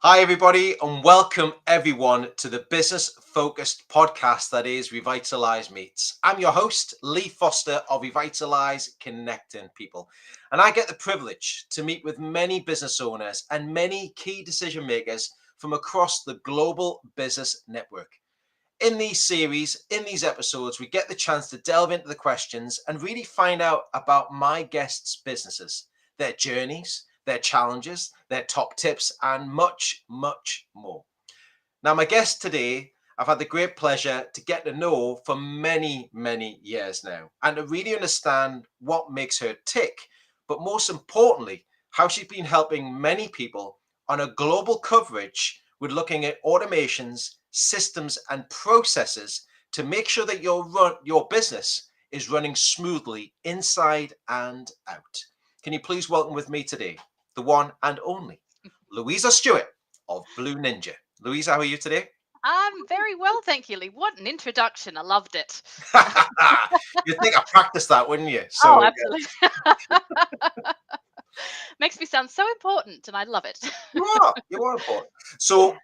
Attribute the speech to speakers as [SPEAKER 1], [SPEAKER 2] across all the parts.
[SPEAKER 1] Hi, everybody, and welcome everyone to the business focused podcast that is Revitalise Meets. I'm your host, Lee Foster of Revitalise Connecting People, and I get the privilege to meet with many business owners and many key decision makers from across the global business network. In these series, in these episodes, we get the chance to delve into the questions and really find out about my guests' businesses, their journeys, their challenges, their top tips, and much, much more. Now, my guest today, I've had the great pleasure to get to know for many, many years now and to really understand what makes her tick, but most importantly, how she's been helping many people on a global coverage with looking at automations, systems, and processes to make sure that your business is running smoothly inside and out. Can you please welcome with me today the one and only Louisa Stewart of Blue Ninja. Louisa, how are you today?
[SPEAKER 2] I'm very well, thank you, Lee. What an introduction. I loved it.
[SPEAKER 1] You'd think I practiced that, wouldn't you?
[SPEAKER 2] Oh,
[SPEAKER 1] So yeah,
[SPEAKER 2] absolutely. Makes me sound so important, and I love it.
[SPEAKER 1] you are important.
[SPEAKER 2] Yeah.
[SPEAKER 1] So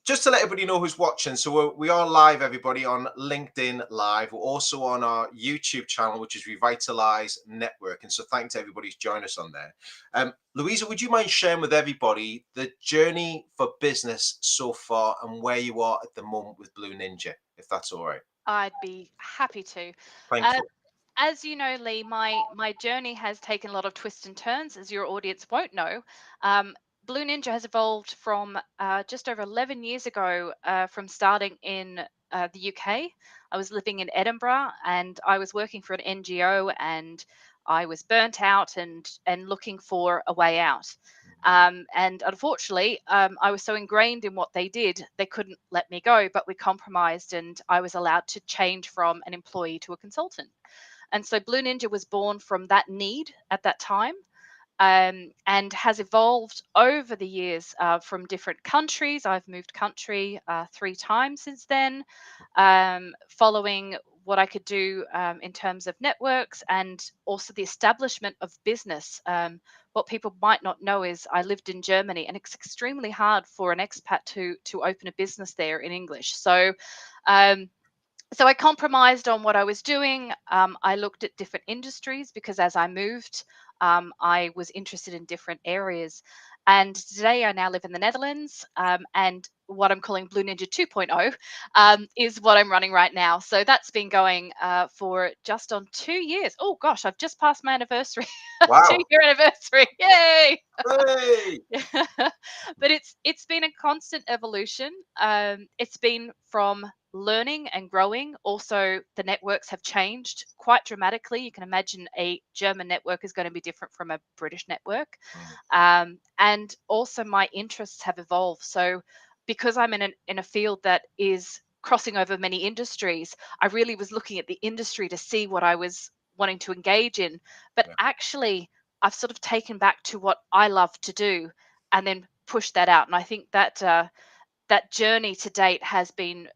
[SPEAKER 1] just to let everybody know who's watching, so we are live, everybody, on LinkedIn Live. We're also on our YouTube channel, which is Revitalise Network. And so thanks to everybody who's joined us on there. Louisa, would you mind sharing with everybody the journey for business so far and where you are at the moment with Blue Ninja, if that's all right?
[SPEAKER 2] I'd be happy to.
[SPEAKER 1] Thank
[SPEAKER 2] Uh,
[SPEAKER 1] you.
[SPEAKER 2] as you know, Lee, my journey has taken a lot of twists and turns, as your audience won't know. Um, Blue Ninja has evolved from just over 11 years ago, from starting in the UK. I was living in Edinburgh, and I was working for an NGO, and I was burnt out and looking for a way out. And unfortunately, I was so ingrained in what they did, they couldn't let me go, but we compromised, and I was allowed to change from an employee to a consultant. And so Blue Ninja was born from that need at that time, and has evolved over the years, from different countries. I've moved country 3 times since then, following what I could do in terms of networks and also the establishment of business. What people might not know is I lived in Germany, and it's extremely hard for an expat to open a business there in English. Um, so I compromised on what I was doing. I looked at different industries because as I moved, I was interested in different areas. And today I now live in the Netherlands, and what I'm calling Blue Ninja 2.0 is what I'm running right now. So that's been going for just on 2 years. Oh gosh, I've just passed my anniversary, two
[SPEAKER 1] Wow.
[SPEAKER 2] year anniversary. Yay!
[SPEAKER 1] Hey.
[SPEAKER 2] But it's been a constant evolution. It's been from learning and growing. Also, the networks have changed quite dramatically. You can imagine a German network is going to be different from a British network.
[SPEAKER 1] Mm,
[SPEAKER 2] And also, my interests have evolved. So, because I'm in a field that is crossing over many industries, I really was looking at the industry to see what I was wanting to engage in. But
[SPEAKER 1] yeah.
[SPEAKER 2] actually, I've sort of taken back to what I love to do and then pushed that out. And I think that that journey to date has been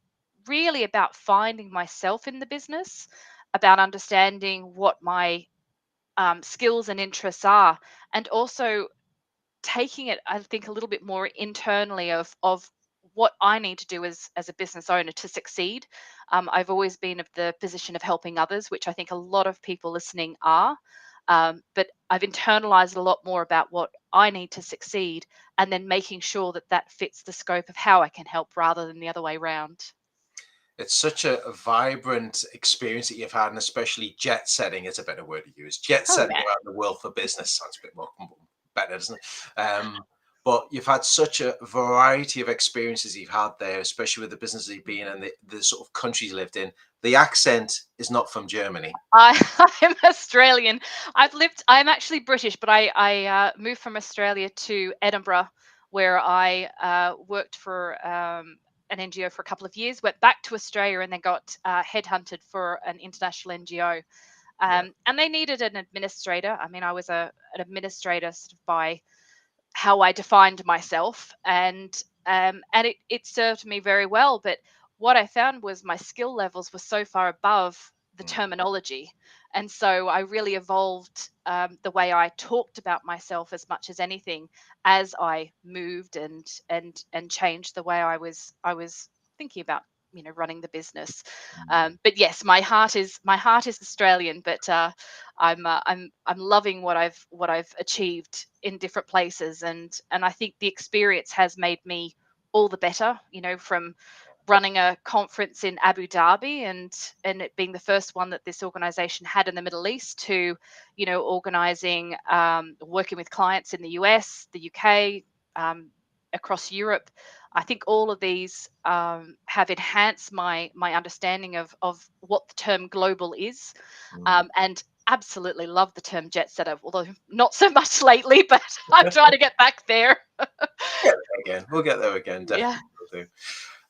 [SPEAKER 2] really about finding myself in the business, about understanding what my skills and interests are, and also taking it, I think, a little bit more internally of what I need to do as a business owner to succeed. I've always been of the position of helping others, which I think a lot of people listening are. But I've internalized a lot more about what I need to succeed, and then making sure that that fits the scope of how I can help rather than the other way around.
[SPEAKER 1] It's such a vibrant experience that you've had, and especially jet setting is a better word to use. Jet
[SPEAKER 2] Oh
[SPEAKER 1] setting
[SPEAKER 2] yeah.
[SPEAKER 1] around the world for business sounds a bit more better, doesn't it? But you've had such a variety of experiences you've had there, especially with the businesses you've been in and the sort of countries you lived in. The accent is not from Germany.
[SPEAKER 2] I, I'm Australian. I'm actually British, but I moved from Australia to Edinburgh, where I worked for an NGO for a couple of years, went back to Australia, and then got headhunted for an international NGO.
[SPEAKER 1] Yeah.
[SPEAKER 2] And they needed an administrator. I mean, I was an administrator sort of by how I defined myself, and it served me very well. But what I found was my skill levels were so far above the
[SPEAKER 1] Mm,
[SPEAKER 2] terminology, And so I really evolved the way I talked about myself as much as anything as I moved and changed the way I was thinking about running the business.
[SPEAKER 1] Mm.
[SPEAKER 2] But yes, my heart is Australian, but I'm loving what I've achieved in different places, and I think the experience has made me all the better. From running a conference in Abu Dhabi and it being the first one that this organization had in the Middle East, to organizing, working with clients in the US, the UK, across Europe. I think all of these have enhanced my understanding of what the term global is,
[SPEAKER 1] Mm.
[SPEAKER 2] and absolutely love the term jet setter, although not so much lately, but I'm trying to get back there.
[SPEAKER 1] Get there again. We'll get there again.
[SPEAKER 2] Yeah.
[SPEAKER 1] Definitely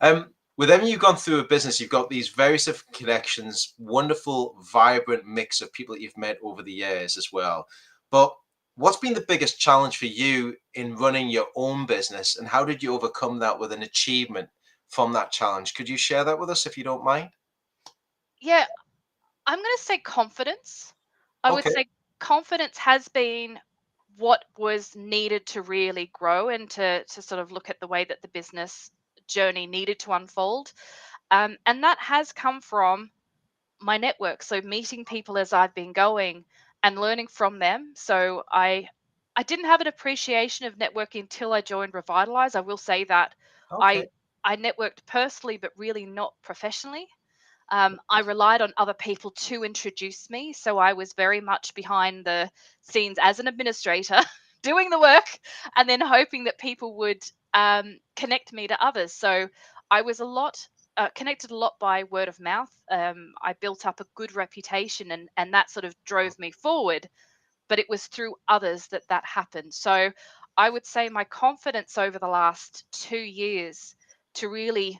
[SPEAKER 1] will do. With everything you've gone through a business, you've got these various different connections, wonderful, vibrant mix of people that you've met over the years as well. But what's been the biggest challenge for you in running your own business, and how did you overcome that with an achievement from that challenge? Could you share that with us if you don't mind?
[SPEAKER 2] Yeah, I'm going to say confidence. I would
[SPEAKER 1] Okay.
[SPEAKER 2] say confidence has been what was needed to really grow and to sort of look at the way that the business journey needed to unfold. And that has come from my network. So meeting people as I've been going and learning from them. So I didn't have an appreciation of networking until I joined Revitalise. I will say that
[SPEAKER 1] Okay.
[SPEAKER 2] I I networked personally, but really not professionally. I relied on other people to introduce me. So I was very much behind the scenes as an administrator, doing the work, and then hoping that people would connect me to others. So I was connected a lot by word of mouth. I built up a good reputation, and that sort of drove me forward. But it was through others that happened. So I would say my confidence over the last 2 years to really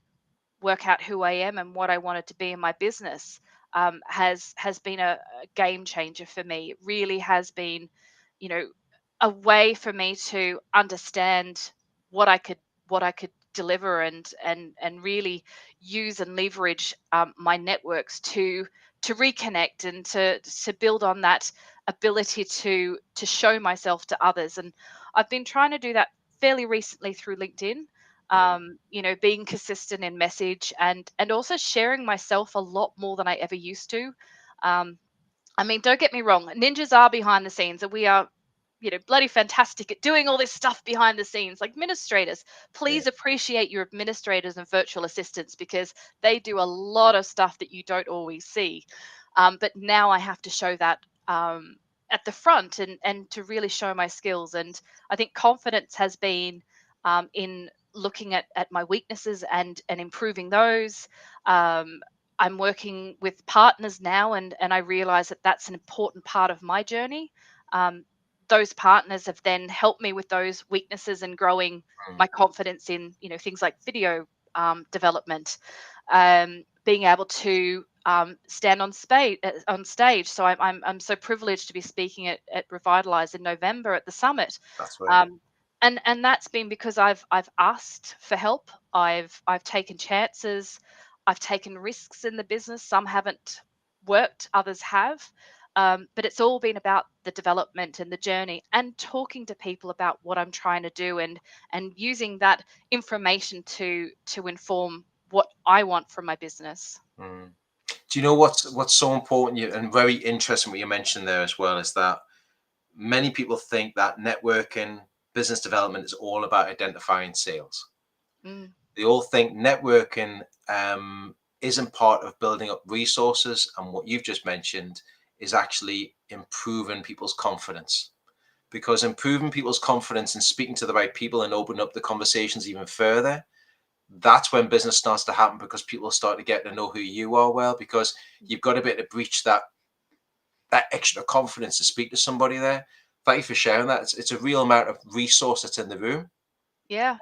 [SPEAKER 2] work out who I am and what I wanted to be in my business has been a game changer for me. It really has been, you know, a way for me to understand what I could what I could deliver and really use and leverage my networks to reconnect and to build on that ability to show myself to others. And I've been trying to do that fairly recently through LinkedIn.
[SPEAKER 1] Mm.
[SPEAKER 2] Being consistent in message and also sharing myself a lot more than I ever used to. Um, I mean, don't get me wrong, ninjas are behind the scenes and we are, bloody fantastic at doing all this stuff behind the scenes. Like administrators,
[SPEAKER 1] Yeah.
[SPEAKER 2] please appreciate your administrators and virtual assistants because they do a lot of stuff that you don't always see. But now I have to show that at the front and to really show my skills. And I think confidence has been in looking at my weaknesses and improving those. Um, I'm working with partners now, and I realize that that's an important part of my journey. Um, those partners have then helped me with those weaknesses and growing
[SPEAKER 1] Mm.
[SPEAKER 2] my confidence in things like video development, being able to stand on stage. So I'm so privileged to be speaking at Revitalise in November at the summit.
[SPEAKER 1] That's right.
[SPEAKER 2] Um, and that's been because I've asked for help. I've taken chances. I've taken risks in the business. Some haven't worked, others have. But it's all been about the development and the journey and talking to people about what I'm trying to do and using that information to inform what I want from my business.
[SPEAKER 1] Mm. Do you know what's so important and very interesting what you mentioned there as well is that many people think that networking, business development is all about identifying sales.
[SPEAKER 2] Mm,
[SPEAKER 1] They all think networking isn't part of building up resources, and what you've just mentioned is actually improving people's confidence. Because improving people's confidence and speaking to the right people and opening up the conversations even further, that's when business starts to happen because people start to get to know who you are well, because
[SPEAKER 2] mm.
[SPEAKER 1] you've got to be able to breach that extra confidence to speak to somebody there. Thank you for sharing that. It's a real amount of resource that's in the room.
[SPEAKER 2] Yeah.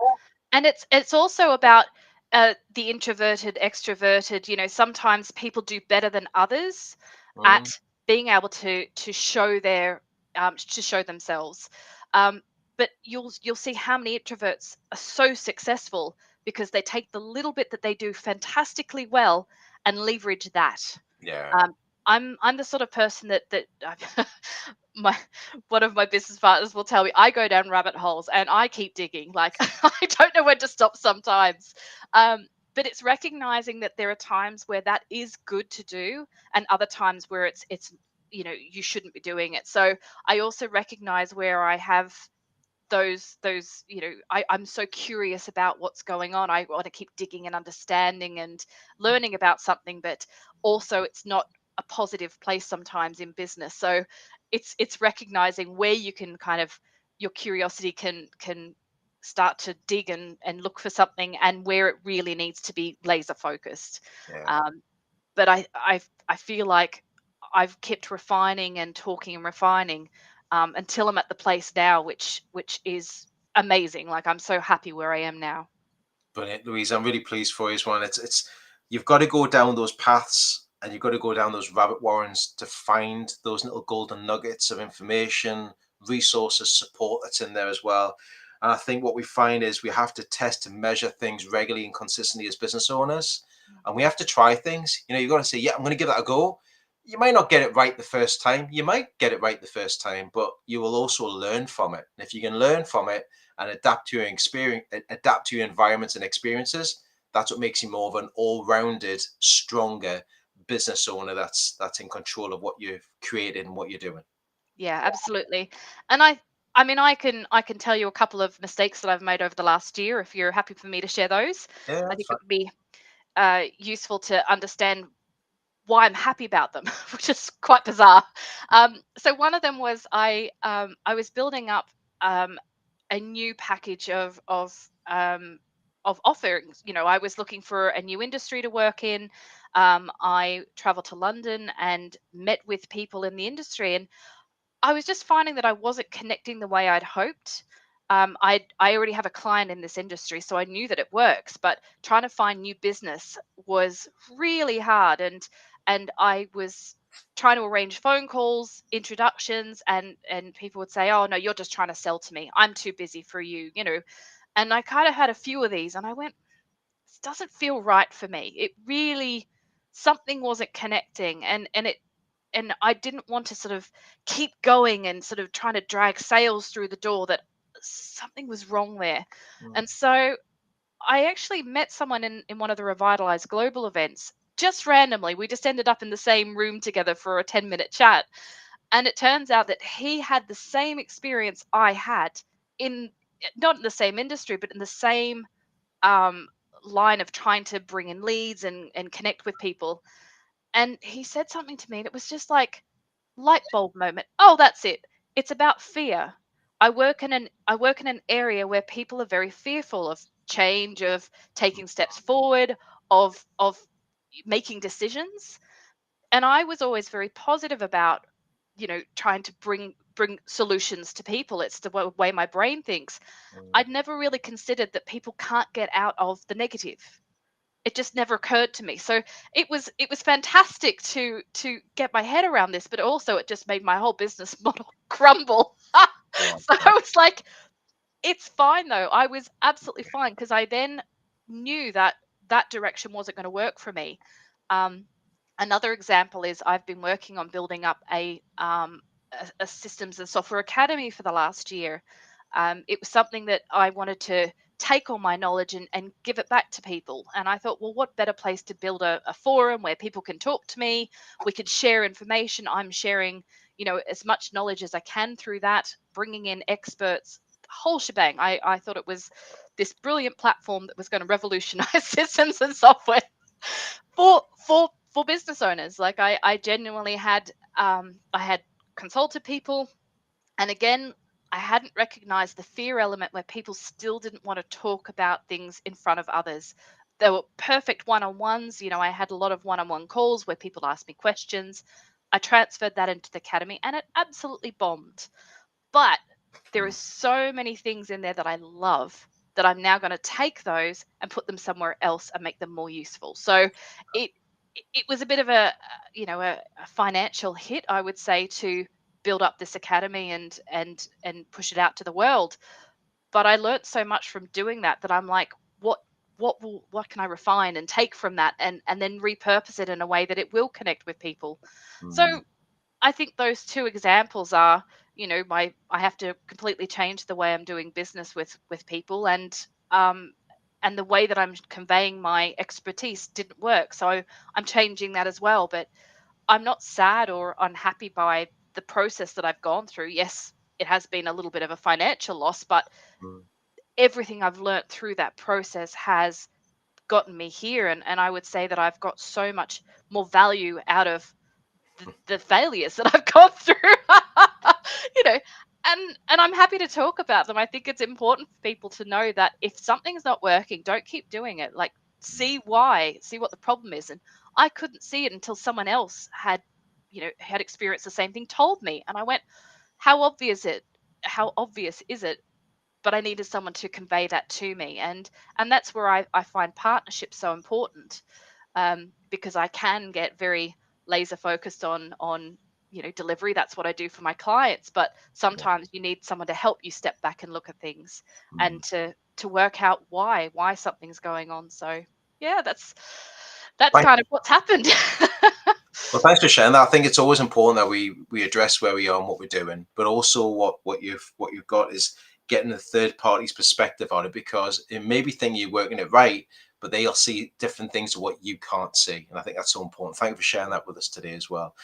[SPEAKER 2] And it's also about the introverted, extroverted. Sometimes people do better than others
[SPEAKER 1] Mm,
[SPEAKER 2] at being able to show to show themselves. Um, but you'll see how many introverts are so successful because they take the little bit that they do fantastically well and leverage that.
[SPEAKER 1] yeah.
[SPEAKER 2] Um, I'm the sort of person that my one of my business partners will tell me I go down rabbit holes and I keep digging. Like I don't know when to stop sometimes. Um, but it's recognizing that there are times where that is good to do, and other times where it's you shouldn't be doing it. So I also recognize where I have those I'm so curious about what's going on. I want to keep digging and understanding and learning about something, but also it's not a positive place sometimes in business. So it's recognizing where you can kind of your curiosity can start to dig and look for something, and where it really needs to be laser focused.
[SPEAKER 1] Yeah.
[SPEAKER 2] Um, but I feel like I've kept refining and talking and refining, until I'm at the place now, which is amazing. Like I'm so happy where I am now.
[SPEAKER 1] Brilliant, Louise. I'm really pleased for you as well. It's you've got to go down those paths and you've got to go down those rabbit warrens to find those little golden nuggets of information, resources, support that's in there as well. And I think what we find is we have to test and measure things regularly and consistently as business owners. And we have to try things. You've got to say, yeah, I'm going to give that a go. You might not get it right the first time. You might get it right the first time, but you will also learn from it. And if you can learn from it, and adapt to your experience, adapt to your environments and experiences, that's what makes you more of an all-rounded, stronger business owner that's in control of what you've created and what you're doing.
[SPEAKER 2] Yeah, absolutely. And I mean I can tell you a couple of mistakes that I've made over the last year, if you're happy for me to share those.
[SPEAKER 1] Yeah,
[SPEAKER 2] I
[SPEAKER 1] that's
[SPEAKER 2] think
[SPEAKER 1] fine.
[SPEAKER 2] it would be useful to understand why I'm happy about them, which is quite bizarre. So one of them was I was building up um, a new package of offerings. I was looking for a new industry to work in. I traveled to London and met with people in the industry, and I was just finding that I wasn't connecting the way I'd hoped. I already have a client in this industry, so I knew that it works. But trying to find new business was really hard, and I was trying to arrange phone calls, introductions, and people would say, "Oh no, you're just trying to sell to me. I'm too busy for you." And I kind of had a few of these, and I went, "This doesn't feel right for me." It really something wasn't connecting, and I didn't want to sort of keep going and sort of trying to drag sales through the door, that something was wrong there.
[SPEAKER 1] Mm,
[SPEAKER 2] And so I actually met someone in one of the Revitalise global events just randomly. We just ended up in the same room together for a 10-minute chat. And it turns out that he had the same experience I had in not in the same industry, but in the same um, line of trying to bring in leads and connect with people. And he said something to me that was just like, light bulb moment. Oh, that's it. It's about fear. I work in an area where people are very fearful of change, of taking steps forward, of making decisions. And I was always very positive about, trying to bring solutions to people. It's the way my brain thinks.
[SPEAKER 1] mm,
[SPEAKER 2] I'd never really considered that people can't get out of the negative. It just never occurred to me. So it was fantastic to get my head around this, but also it just made my whole business model crumble.
[SPEAKER 1] yeah,
[SPEAKER 2] So
[SPEAKER 1] yeah.
[SPEAKER 2] I was like, it's fine though. I was absolutely fine, because I then knew that that direction wasn't going to work for me. Um, Another example is I've been working on building up a systems and software academy for the last year. It was something that I wanted to take all my knowledge and give it back to people. And I thought, well, what better place to build a forum where people can talk to me? We could share information. I'm sharing, as much knowledge as I can through that, bringing in experts, the whole shebang. I thought it was this brilliant platform that was going to revolutionize systems and software for business owners. Like I genuinely had consulted people, and again, I hadn't recognized the fear element where people still didn't want to talk about things in front of others. They were perfect one-on-ones. I had a lot of one-on-one calls where people asked me questions. I transferred that into the academy, and it absolutely bombed. But there are
[SPEAKER 1] Mm,
[SPEAKER 2] so many things in there that I love, that I'm now going to take those and put them somewhere else and make them more useful. So it it was a bit of a financial hit, I would say, to build up this academy and push it out to the world. But I learnt so much from doing that, that I'm like, what what can I refine and take from that, and then repurpose it in a way that it will connect with people.
[SPEAKER 1] Mm,
[SPEAKER 2] So I think those two examples are, my I have to completely change the way I'm doing business with people, um and the way that I'm conveying my expertise didn't work. So I'm changing that as well. But I'm not sad or unhappy by the process that I've gone through. Yes, it has been a little bit of a financial loss, but
[SPEAKER 1] mm,
[SPEAKER 2] everything I've learnt through that process has gotten me here. And I would say that I've got so much more value out of the failures that I've gone through. you know, and I'm happy to talk about them. I think it's important for people to know that if something's not working, don't keep doing it. Like,
[SPEAKER 1] mm,
[SPEAKER 2] see why, see what the problem is. And I couldn't see it until someone else had experienced the same thing, told me, and I went, how obvious it how obvious is it? But I needed someone to convey that to me. And that's where I find partnership so important, because I can get very laser focused on delivery. That's what I do for my clients. But
[SPEAKER 1] yeah,
[SPEAKER 2] sometimes you need someone to help you step back and look at things,
[SPEAKER 1] mm.
[SPEAKER 2] and to work out why something's going on. So yeah, that's
[SPEAKER 1] Thank
[SPEAKER 2] kind of what's happened.
[SPEAKER 1] Well, thanks for sharing that. I think it's always important that we address where we are and what we're doing, but also what you've got is getting a third party's perspective on it, because it may be thinking you're working it right, but they'll see different things to what you can't see, and I think that's so important. Thank you for sharing that with us today as well.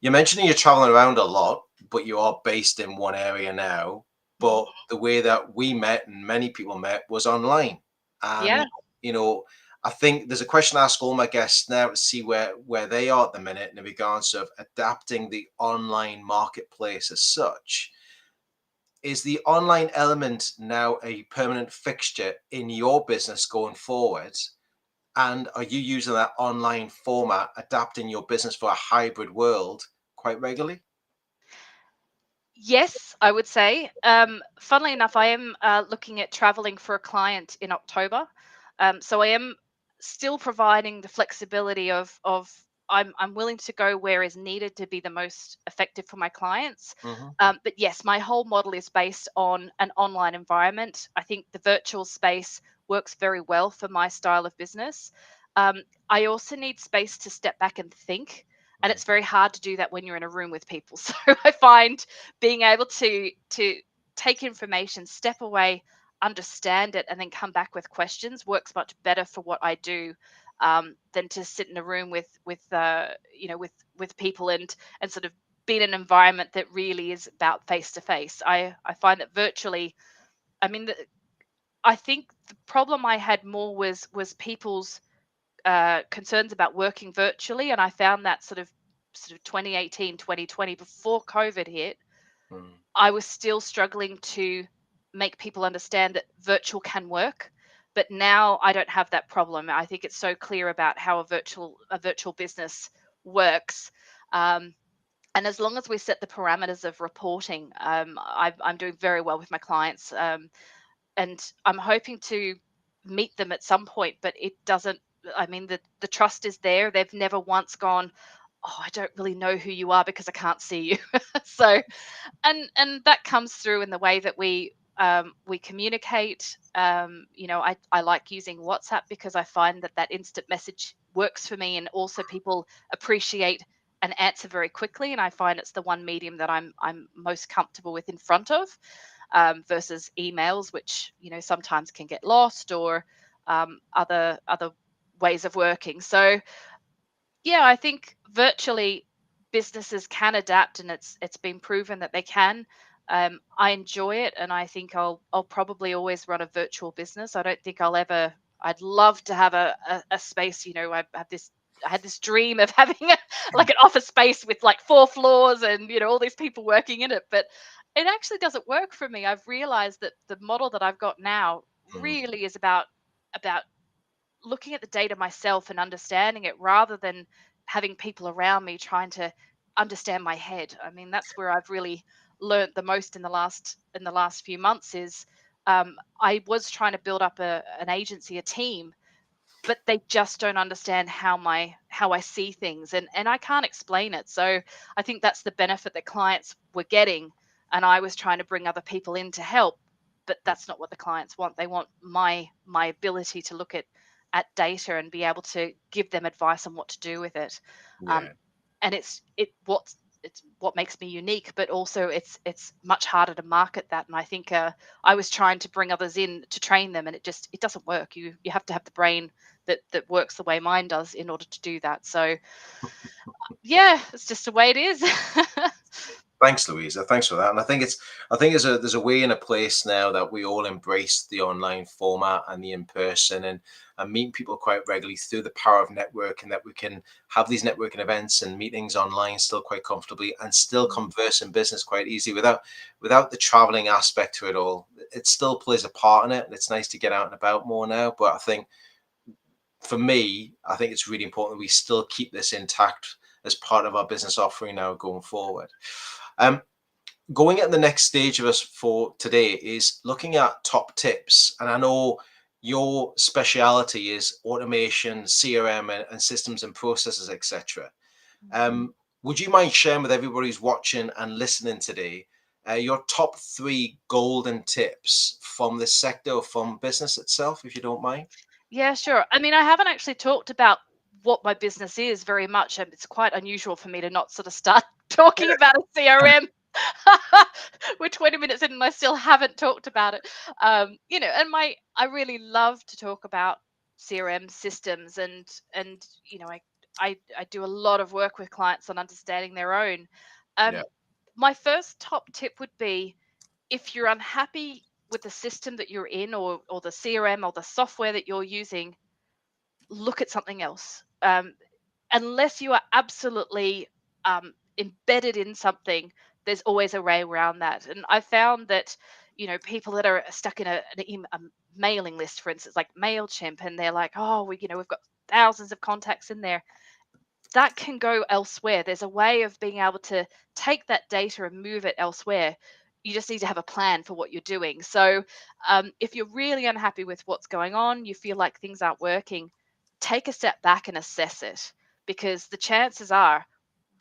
[SPEAKER 1] You're mentioning you're traveling around a lot, but you are based in one area now. But
[SPEAKER 2] Mhm.
[SPEAKER 1] the way that we met and many people met was online.
[SPEAKER 2] Yeah.
[SPEAKER 1] And, you know, I think there's a question I ask all my guests now to see where they are at the minute in regards of adapting the online marketplace as such. Is the online element now a permanent fixture in your business going forward? And are you using that online format, adapting your business for a hybrid world quite regularly?
[SPEAKER 2] Yes, I would say. Funnily enough, I am looking at traveling for a client in October. So I am still providing the flexibility of I'm willing to go where is needed to be the most effective for my clients.
[SPEAKER 1] Hmm.
[SPEAKER 2] But yes, my whole model is based on an online environment. I think the virtual space works very well for my style of business. Um, I also need space to step back and think. And it's very hard to do that when you're in a room with people. So I find being able to take information, step away, understand it, and then come back with questions works much better for what I do, than to sit in a room with people and sort of be in an environment that really is about face to face. I find that virtually, I mean, I think the problem I had more was people's concerns about working virtually, and I found that sort of 2018, 2020, before COVID hit,
[SPEAKER 1] Mm,
[SPEAKER 2] I was still struggling to make people understand that virtual can work. But now I don't have that problem. I think it's so clear about how a virtual business works. Um, and as long as we set the parameters of reporting, I'm doing very well with my clients. And I'm hoping to meet them at some point, but it doesn't. I mean, the trust is there. They've never once gone, "Oh, I don't really know who you are because I can't see you." So, and that comes through in the way that we communicate. I like using WhatsApp because I find that instant message works for me, and also people appreciate an answer very quickly, and I find it's the one medium that I'm most comfortable with in front of, versus emails, which sometimes can get lost, or other ways of working. So yeah, I think virtually businesses can adapt, and it's been proven that they can. I enjoy it, and I think I'll probably always run a virtual business. I don't think I'll ever. I'd love to have a space. I had this dream of having like an office space with like 4 floors and all these people working in it, but it actually doesn't work for me. I've realized that the model that I've got now
[SPEAKER 1] mm,
[SPEAKER 2] really is about looking at the data myself and understanding it, rather than having people around me trying to understand my head. I mean, that's where I've really learned the most in the last few months is, I was trying to build up an agency, a team, but they just don't understand how I see things, and I can't explain it. So I think that's the benefit that clients were getting, and I was trying to bring other people in to help. but that's not what the clients want. They want my ability to look at data and be able to give them advice on what to do with it. Um,
[SPEAKER 1] Yeah.
[SPEAKER 2] and it's what makes me unique, but also it's much harder to market that. And I think I was trying to bring others in to train them, and it doesn't work. You have to have the brain that works the way mine does in order to do that. So yeah, it's just the way it is.
[SPEAKER 1] Thanks, Louisa. Thanks for that. And I think there's a way and a place now that we all embrace the online format and the in person, and meet people quite regularly through the power of networking, that we can have these networking events and meetings online still quite comfortably, and still
[SPEAKER 2] Mm.
[SPEAKER 1] converse in business quite easy without the traveling aspect to it all. It still plays a part in it, and it's nice to get out and about more now. But I think, for me, I think it's really important that we still keep this intact as part of our business offering now going forward. Um, Going at the next stage of us for today is looking at top tips. And I know your speciality is automation, CRM, and systems and processes, etc.
[SPEAKER 2] Mhm.
[SPEAKER 1] Would you mind sharing with everybody who's watching and listening today your top three golden tips from this sector or from business itself, if you don't mind?
[SPEAKER 2] Yeah, sure. I mean, I haven't actually talked about what my business is very much, and it's quite unusual for me to not sort of start talking about a CRM. We're 20 minutes in and I still haven't talked about it. And I really love to talk about CRM systems, and I do a lot of work with clients on understanding their own.
[SPEAKER 1] Yeah,
[SPEAKER 2] Um, my first top tip would be, if you're unhappy with the system that you're in, or the CRM or the software that you're using, look at something else. Unless you are absolutely embedded in something, there's always a way around that. And I found that, people that are stuck in a mailing list, for instance, like MailChimp, and they're like, oh, we've got thousands of contacts in there, that can go elsewhere. There's a way of being able to take that data and move it elsewhere. You just need to have a plan for what you're doing. So, if you're really unhappy with what's going on, you feel like things aren't working, take a step back and assess it, because the chances are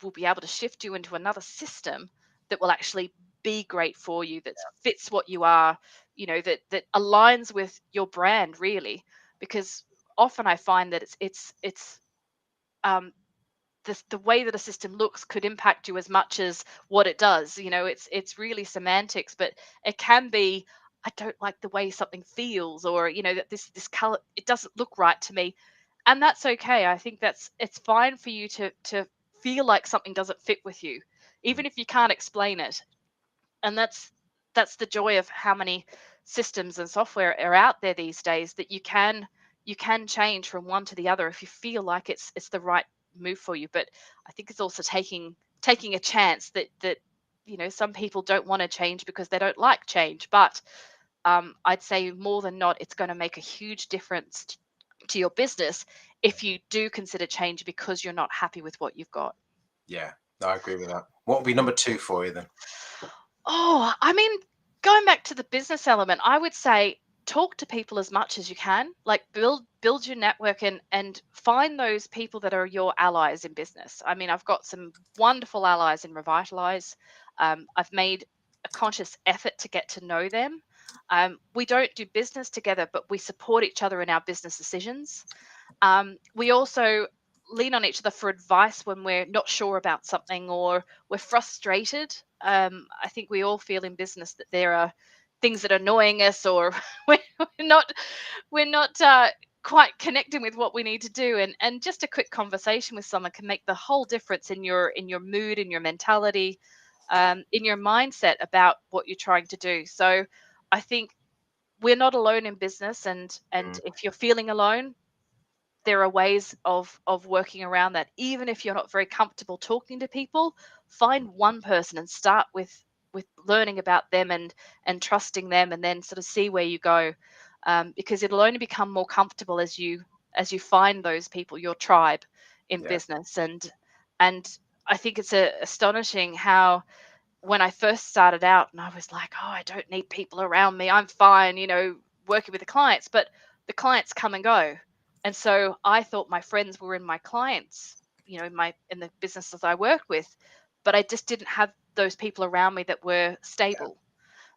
[SPEAKER 2] we'll be able to shift you into another system that will actually be great for you, that fits what you are, that aligns with your brand really. Because often I find that it's um, the way that a system looks could impact you as much as what it does. It's really semantics, but it can be, I don't like the way something feels, or that this color, it doesn't look right to me, and that's okay. I think it's fine for you to feel like something doesn't fit with you, even if you can't explain it. And that's the joy of how many systems and software are out there these days, that you can change from one to the other if you feel like it's the right move for you. But I think it's also taking a chance that some people don't want to change because they don't like change. But I'd say more than not, it's going to make a huge difference to your business if you do consider change because you're not happy with what you've got.
[SPEAKER 1] yeah, no, I agree with that. What would be number two for you then?
[SPEAKER 2] Oh, I mean, going back to the business element, I would say talk to people as much as you can. Like, build your network, and find those people that are your allies in business. I mean, I've got some wonderful allies in Revitalise. I've made a conscious effort to get to know them. We don't do business together, but we support each other in our business decisions. We also lean on each other for advice when we're not sure about something or we're frustrated. I think we all feel in business that there are things that are annoying us, or we're not we're not quite connecting with what we need to do. And just a quick conversation with someone can make the whole difference in your mood, in your mentality, in your mindset about what you're trying to do. So I think we're not alone in business, and
[SPEAKER 1] Mm,
[SPEAKER 2] if you're feeling alone, there are ways of working around that. Even if you're not very comfortable talking to people, find one person and start with learning about them, and trusting them, and then sort of see where you go. Because it'll only become more comfortable as you find those people, your tribe in
[SPEAKER 1] yeah,
[SPEAKER 2] business. And I think it's astonishing how, when I first started out and I was like, oh, I don't need people around me, I'm fine, working with the clients, but the clients come and go. And so I thought my friends were in my clients, in the businesses I worked with, but I just didn't have those people around me that were stable.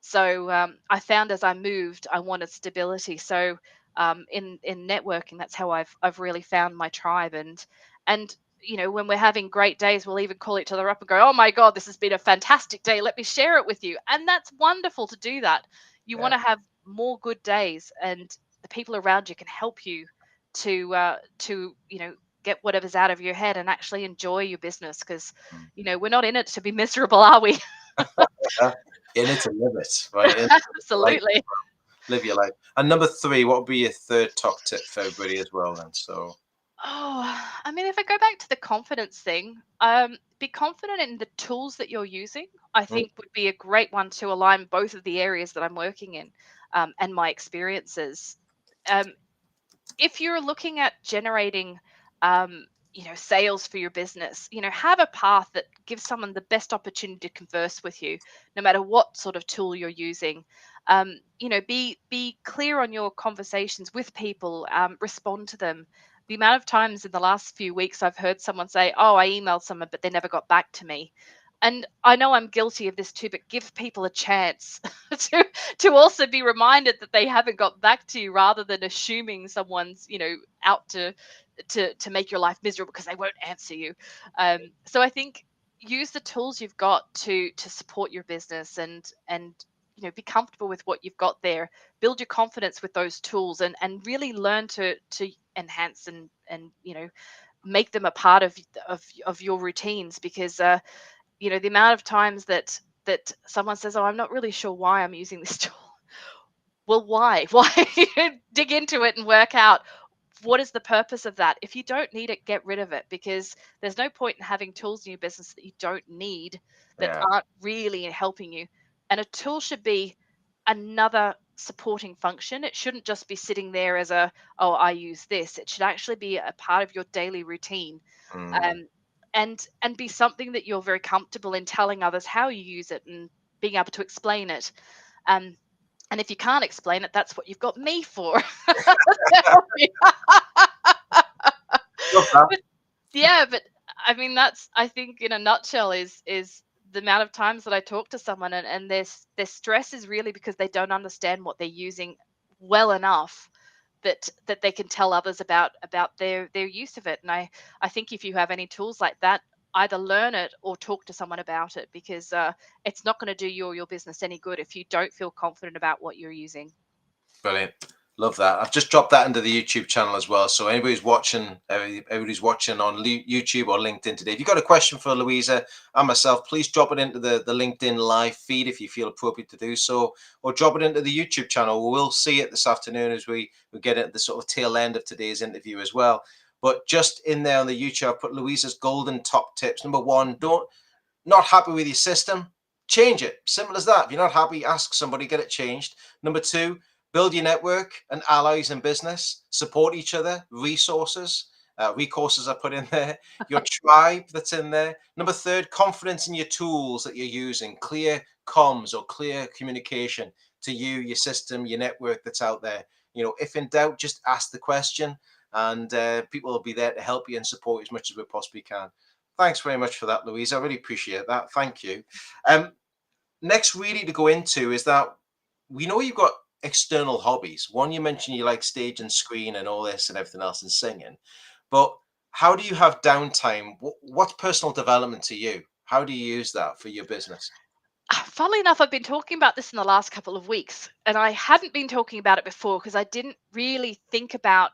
[SPEAKER 2] So I found as I moved, I wanted stability. So in networking, that's how I've really found my tribe. And when we're having great days, we'll even call each other up and go, "Oh my God, this has been a fantastic day. Let me share it with you." And that's wonderful to do that. You want
[SPEAKER 1] Yeah.
[SPEAKER 2] to have more good days, and the people around you can help you to get whatever's out of your head and actually enjoy your business, because
[SPEAKER 1] Mm.
[SPEAKER 2] we're not in it to be miserable, are we?
[SPEAKER 1] Uh, in it to live it, right? In it to live your life.
[SPEAKER 2] Absolutely.
[SPEAKER 1] Live your life. And number three, what would be your third top tip for everybody as well then? So
[SPEAKER 2] Oh, I mean, if I go back to the confidence thing, be confident in the tools that you're using. I
[SPEAKER 1] mm,
[SPEAKER 2] think would be a great one to align both of the areas that I'm working in, and my experiences. Um, if you're looking at generating sales for your business, have a path that gives someone the best opportunity to converse with you, no matter what sort of tool you're using. Be clear on your conversations with people. Respond to them. The amount of times in the last few weeks I've heard someone say, "Oh, I emailed someone but they never got back to me." And I know I'm guilty of this too, but give people a chance to also be reminded that they haven't got back to you, rather than assuming someone's out to make your life miserable because they won't answer you. So I think use the tools you've got to support your business, and be comfortable with what you've got there. Build your confidence with those tools, and really learn to enhance and make them a part of your routines, because the amount of times that someone says, "Oh, I'm not really sure why I'm using this tool." Well, why? Why? Dig into it and work out what is the purpose of that. If you don't need it, get rid of it, because there's no point in having tools in your business that you don't need, that
[SPEAKER 1] yeah.
[SPEAKER 2] aren't really helping you. And a tool should be another supporting function. It shouldn't just be sitting there as "Oh, I use this." It should actually be a part of your daily routine,
[SPEAKER 1] Mm,
[SPEAKER 2] um, and be something that you're very comfortable in telling others how you use it, and being able to explain it. Um, and if you can't explain it, that's what you've got me for. To help you.
[SPEAKER 1] love that.
[SPEAKER 2] But yeah, but I mean, that's, I think, in a nutshell, is the amount of times that I talk to someone, and their stress is really because they don't understand what they're using well enough, that they can tell others about their use of it. And I think if you have any tools like that, either learn it or talk to someone about it, because it's not going to do you or your business any good if you don't feel confident about what you're using.
[SPEAKER 1] Brilliant. Love that. I've just dropped that into the YouTube channel as well. So everybody's watching on YouTube or LinkedIn today, if you've got a question for Louisa and myself, please drop it into the LinkedIn live feed if you feel appropriate to do so, or drop it into the YouTube channel. We'll see it this afternoon as we get at the sort of tail end of today's interview as well. But just in there on the YouTube, I've put Louisa's golden top tips. Number one, don't not happy with your system, change it. Simple as that. If you're not happy, ask somebody, get it changed. Number two, build your network and allies in business, support each other, resources, recourses I put in there, your tribe that's in there. Number third, confidence in your tools that you're using, clear comms or clear communication to you, your system, your network that's out there. If in doubt, just ask the question, and people will be there to help you and support you as much as we possibly can. Thanks very much for that, Louise. I really appreciate that. Thank you. Um, Next, really to go into is that we know you've got external hobbies. One, you mentioned you like stage and screen and all this and everything else and singing. But how do you have downtime? What's personal development to you? How do you use that for your business?
[SPEAKER 2] Funnily enough, I've been talking about this in the last couple of weeks, and I hadn't been talking about it before because I didn't really think about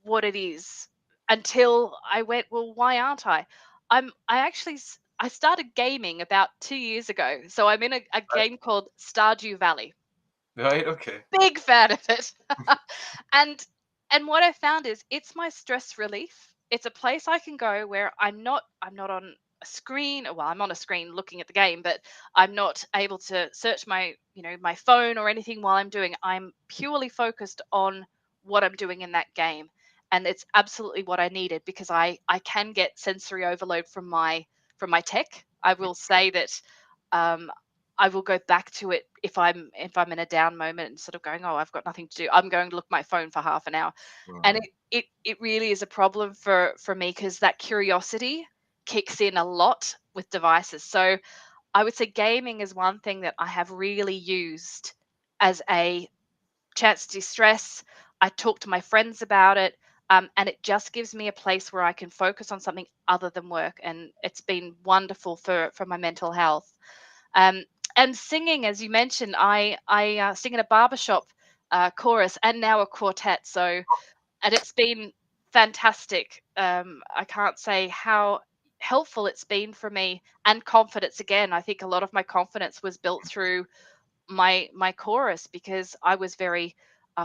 [SPEAKER 2] what it is until I went, "Well, why aren't I?" I started gaming about 2 years ago. So I'm in a game called Stardew Valley.
[SPEAKER 1] Right. Okay.
[SPEAKER 2] Big fan of it. and and what I found is it's my stress relief. It's a place I can go where I'm not on a screen. Well, I'm on a screen looking at the game, but I'm not able to search my phone or anything while I'm doing it. I'm purely focused on what I'm doing in that game. And it's absolutely what I needed, because I can get sensory overload from my tech. I will say that um, I will go back to it if I'm in a down moment and sort of going, "Oh, I've got nothing to do." I'm going to look at my phone for half an hour, and
[SPEAKER 1] Mm,
[SPEAKER 2] it really is a problem for me, because that curiosity kicks in a lot with devices. So I would say gaming is one thing that I have really used as a chance to distress. I talk to my friends about it, and it just gives me a place where I can focus on something other than work, and it's been wonderful for my mental health. Um, and singing, as you mentioned, I sing in a barbershop chorus and now a quartet. So and it's been fantastic. I can't say how helpful it's been for me and confidence again. I think a lot of my confidence was built through my chorus because I was very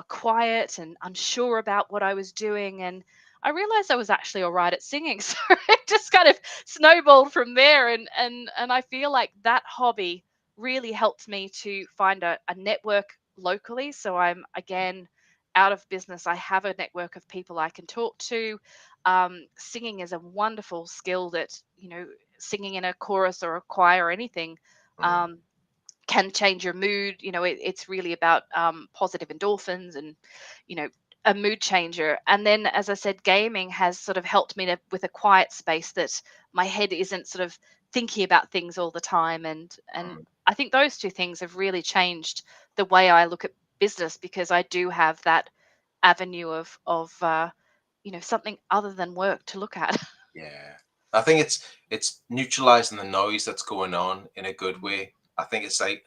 [SPEAKER 2] quiet and unsure about what I was doing, and I realized I was actually all right at singing. So it just kind of snowballed from there, and I feel like that hobby really helped me to find a network locally. So I'm again out of business. I have a network of people I can talk to. Singing is a wonderful skill that singing in a chorus or a choir or anything.
[SPEAKER 1] Mm,
[SPEAKER 2] Um, can change your mood. It's really about positive endorphins and, you know, a mood changer. And then, as I said, gaming has sort of helped me with a quiet space that my head isn't sort of thinking about things all the time. And
[SPEAKER 1] mm.
[SPEAKER 2] I think those two things have really changed the way I look at business because I do have that avenue of something other than work to look at.
[SPEAKER 1] Yeah. I think it's neutralizing the noise that's going on in a good way. I think it's like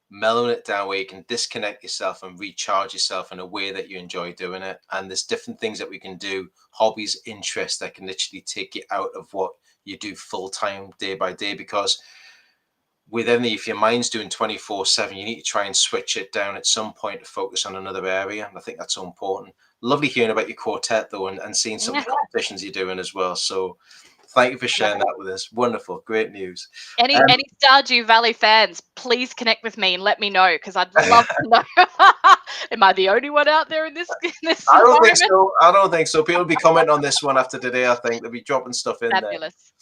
[SPEAKER 1] mellowing it down where you can disconnect yourself and recharge yourself in a way that you enjoy doing it. And there's different things that we can do, hobbies, interests that can literally take you out of what you do full time day by day. Because with any, if your mind's doing 24/7, you need to try and switch it down at some point to focus on another area. And I think that's so important. Lovely hearing about your quartet though, and seeing some of
[SPEAKER 2] Yeah.
[SPEAKER 1] the competitions you're doing as well. So thank you for
[SPEAKER 2] Yeah.
[SPEAKER 1] sharing that with us. Wonderful, great news.
[SPEAKER 2] Any Stardew Valley fans, please connect with me and let me know because I'd love to know. Am I the only one out there in this in this
[SPEAKER 1] I don't think
[SPEAKER 2] environment?
[SPEAKER 1] so. I don't think so. People will be commenting on this one after today. I think they'll be dropping stuff in there.
[SPEAKER 2] Fabulous.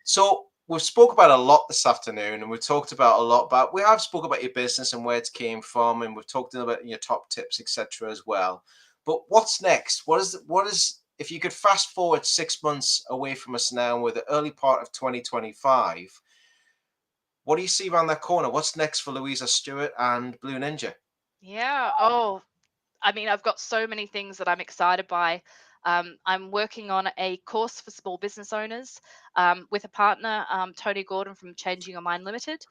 [SPEAKER 1] So we've spoke about a lot this afternoon, and we've talked about a lot about. We have spoke about your business and where it came from, and we've talked about your top tips, etc. as well. But what's next? What is if you could fast forward 6 months away from us now, and we're the early part of 2025? What do you see around that corner? What's next for Louisa Stewart and Blue Ninja?
[SPEAKER 2] Yeah. Oh, I mean, I've got so many things that I'm excited by. I'm working on a course for small business owners with a partner, Tony Gordon from Changing Your Mind Limited.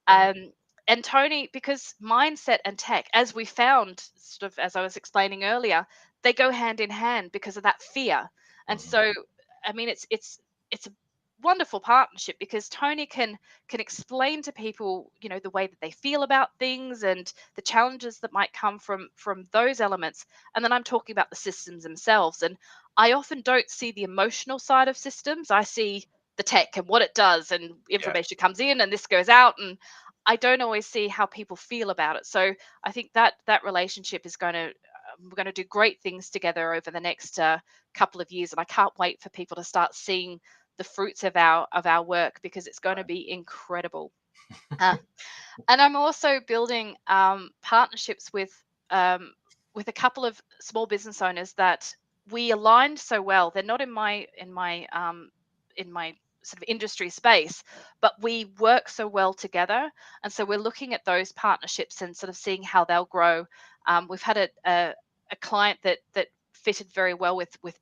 [SPEAKER 1] Right.
[SPEAKER 2] Um, and Tony, because mindset and tech, as we found, sort of as I was explaining earlier, they go hand in hand because of that fear. And
[SPEAKER 1] Mhm.
[SPEAKER 2] so, I mean, it's a wonderful partnership because Tony can explain to people, the way that they feel about things and the challenges that might come from those elements. And then I'm talking about the systems themselves, and I often don't see the emotional side of systems. I see the tech and what it does, and
[SPEAKER 1] Yeah.
[SPEAKER 2] information comes in and this goes out, and I don't always see how people feel about it. So I think that relationship is going to we're going to do great things together over the next couple of years, and I can't wait for people to start seeing the fruits of our work because it's going to be incredible. Uh, and I'm also building partnerships with a couple of small business owners that we aligned so well. They're not in my sort of industry space, but we work so well together. And so we're looking at those partnerships and sort of seeing how they'll grow. We've had a client that fitted very well with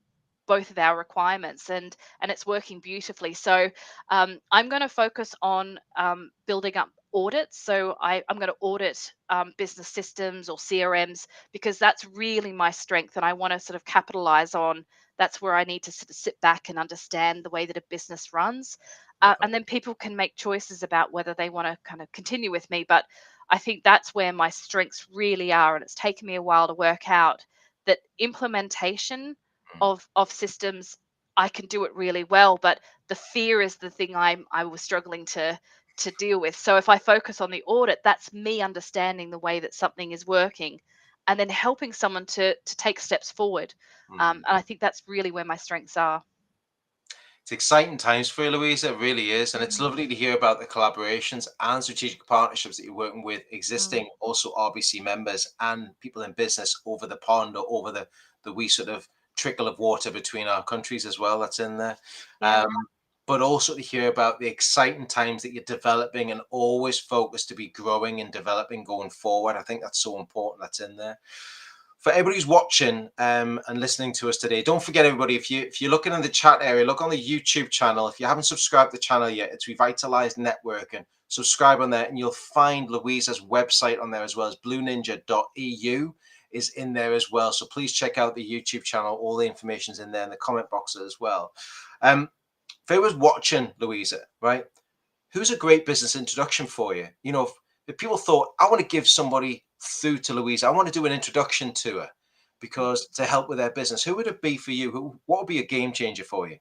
[SPEAKER 2] both of our requirements, and it's working beautifully. So I'm going to focus on building up audits. So I'm going to audit business systems or CRMs because that's really my strength, and I want to sort of capitalize on. That's where I need to sort of sit back and understand the way that a business runs,
[SPEAKER 1] Okay.
[SPEAKER 2] and then people can make choices about whether they want to kind of continue with me. But I think that's where my strengths really are, and it's taken me a while to work out that implementation
[SPEAKER 1] Mm,
[SPEAKER 2] of systems, I can do it really well, but the fear is the thing I was struggling to deal with. So if I focus on the audit, that's me understanding the way that something is working, and then helping someone to take steps forward.
[SPEAKER 1] mm.
[SPEAKER 2] And I think that's really where my strengths are.
[SPEAKER 1] It's exciting times for you, Louisa. It really is. And it's
[SPEAKER 2] Mm,
[SPEAKER 1] lovely to hear about the collaborations and strategic partnerships that you're working with
[SPEAKER 2] mm.
[SPEAKER 1] existing, also RBC members and people in business over the pond or over the wee sort of trickle of water between our countries as well that's in there.
[SPEAKER 2] Yeah.
[SPEAKER 1] Um, but also to hear about the exciting times that you're developing and always focused to be growing and developing going forward. I think that's so important. That's in there. For everybody who's watching and listening to us today, don't forget, everybody, if you're looking in the chat area, look on the YouTube channel. If you haven't subscribed to the channel yet, it's Revitalise Network, and subscribe on there, and you'll find Louisa's website on there, as well as blueninja.eu is in there as well. So please check out the YouTube channel. All the information's in there in the comment box as well. If I was watching, Louisa, right, who's a great business introduction for you? You know, if people thought, I want to give somebody through to Louisa, I want to do an introduction to her because to help with their business, who would it be for you? What would be a game changer for you?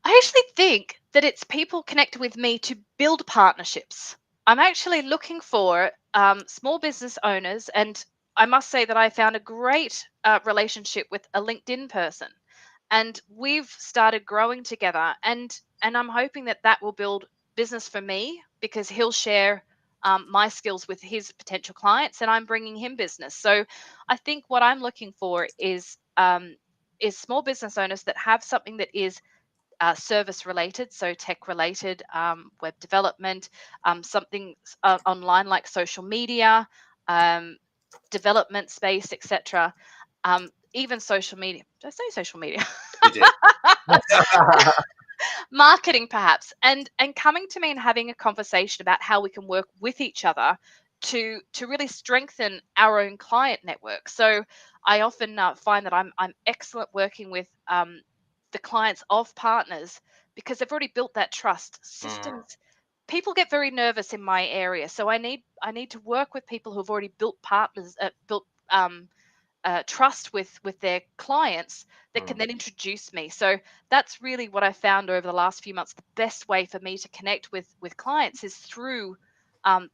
[SPEAKER 2] I actually think that it's people connected with me to build partnerships. I'm actually looking for small business owners, and I must say that I found a great relationship with a LinkedIn person, and we've started growing together. And I'm hoping that that will build business for me because he'll share my skills with his potential clients, and I'm bringing him business. So I think what I'm looking for is small business owners that have something that is service related, so tech related, web development, something online like social media, um, development space, etc. Even social media. Did I say social media?
[SPEAKER 1] You did.
[SPEAKER 2] Marketing perhaps, and coming to me and having a conversation about how we can work with each other to really strengthen our own client network. So I often find that I'm excellent working with the clients of partners because they've already built that trust
[SPEAKER 1] Mm,
[SPEAKER 2] systems. People get very nervous in my area, so I need to work with people who've already built partners, built trust with their clients that can
[SPEAKER 1] mm,
[SPEAKER 2] then introduce me. So that's really what I found over the last few months. The best way for me to connect with clients is through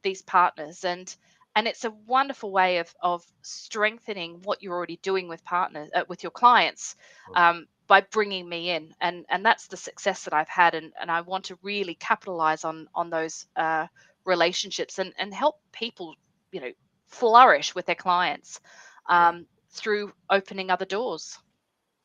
[SPEAKER 2] these partners, and it's a wonderful way of strengthening what you're already doing with partners with your clients
[SPEAKER 1] mm.
[SPEAKER 2] by bringing me in, and that's the success that I've had, and I want to really capitalize on those relationships and help people, you know, flourish with their clients
[SPEAKER 1] Yeah.
[SPEAKER 2] through opening other doors.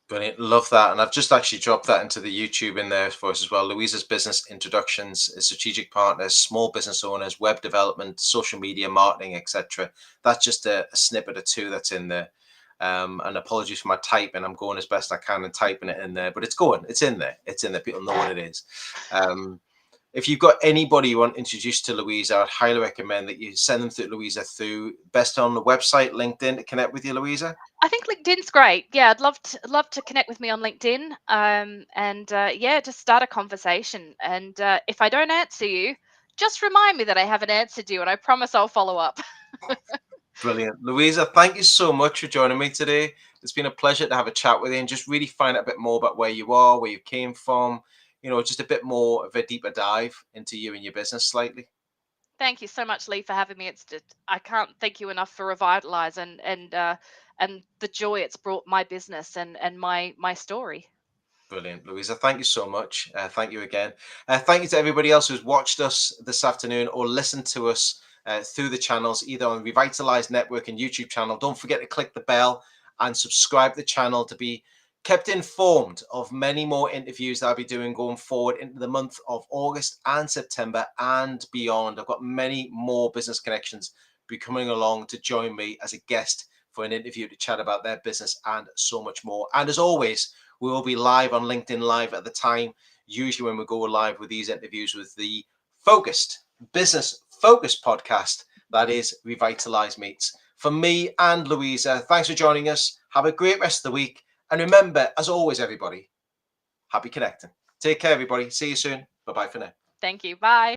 [SPEAKER 1] Brilliant. Love that. And I've just actually dropped that into the YouTube in there for us as well. Louisa's business introductions, strategic partners, small business owners, web development, social media marketing, etc. That's just a snippet or two that's in there. And apologies for my typing. I'm going as best I can and typing it in there, but it's going. It's in there. It's in there. People know what it is. Um, if you've got anybody you want introduced to Louisa, I'd highly recommend that you send them through Louisa through best on the website, LinkedIn, to connect with you, Louisa.
[SPEAKER 2] I think LinkedIn's great. Yeah, I'd love to connect with me on LinkedIn, and yeah, just start a conversation. And if I don't answer you, just remind me that I haven't answered you, and I promise I'll follow up.
[SPEAKER 1] Brilliant. Louisa, thank you so much for joining me today. It's been a pleasure to have a chat with you and just really find out a bit more about where you are, where you came from, you know, just a bit more of a deeper dive into you and your business slightly.
[SPEAKER 2] Thank you so much, Lee, for having me. It's just, I can't thank you enough for Revitalize and the joy it's brought my business and my story.
[SPEAKER 1] Brilliant, Louisa. Thank you so much. Thank you again. Thank you to everybody else who's watched us this afternoon or listened to us through the channels, either on Revitalize Network and YouTube channel. Don't forget to click the bell and subscribe to the channel to be kept informed of many more interviews that I'll be doing going forward into the month of August and September and beyond. I've got many more business connections be coming along to join me as a guest for an interview to chat about their business and so much more. And as always, we will be live on LinkedIn Live at the time, usually when we go live with these interviews with the focused, business focused podcast that is Revitalise Meets. For me and Louisa, thanks for joining us. Have a great rest of the week. And remember, as always, everybody, happy connecting. Take care, everybody. See you soon. Bye bye for now.
[SPEAKER 2] Thank you. Bye.